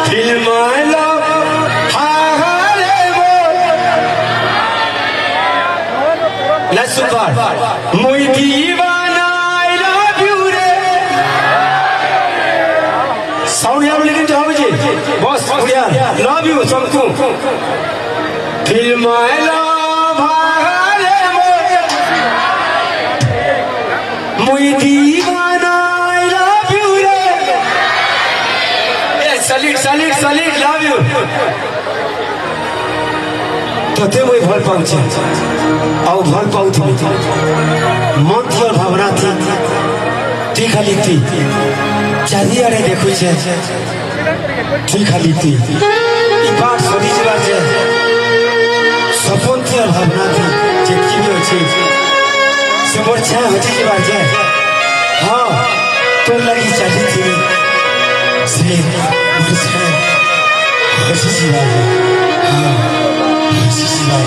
film मुई दीवाना I love you रे साउंड यार लेकिन जाओ जी बस बढ़िया लव यू सबको फिल्म आई लव मुई दीवाना आई लव यू रे सलीट सलीट सलीट लव यू तोते मुई भल पाऊचे आउ भल पाऊथि मन थी और भावना थी ती खाली थी चारिआडे देखुछे ती खाली थी ई बात सरी जला जे सपन थी और भावना थी जेकी भी अछि से मोर छा होछि जबा जे हां तोर लगी चाली थी से मोर छा होछि जबा हां होछि जबा